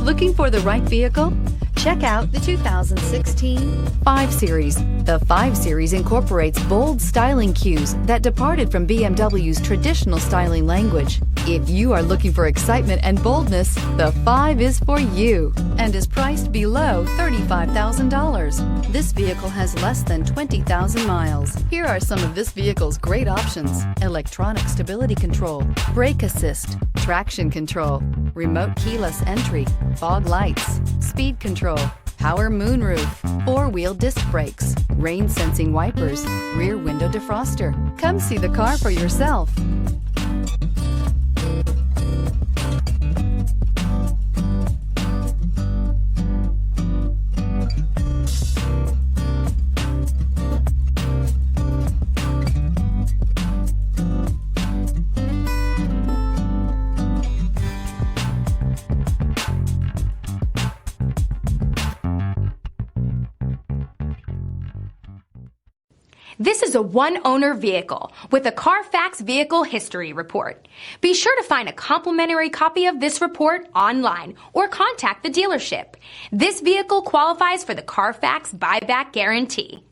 Looking for the right vehicle? Check out the 2016 5 Series. The 5 Series incorporates bold styling cues that departed from BMW's traditional styling language. If you are looking for excitement and boldness, the 5 is for you and is priced below $35,000. This vehicle has less than 20,000 miles. Here are some of this vehicle's great options: electronic stability control, brake assist, traction control, remote keyless entry, fog lights, speed control, power moonroof, 4-wheel disc brakes, rain sensing wipers, rear window defroster. Come see the car for yourself. This is a one-owner vehicle with a Carfax Vehicle History Report. Be sure to find a complimentary copy of this report online or contact the dealership. This vehicle qualifies for the Carfax Buyback Guarantee.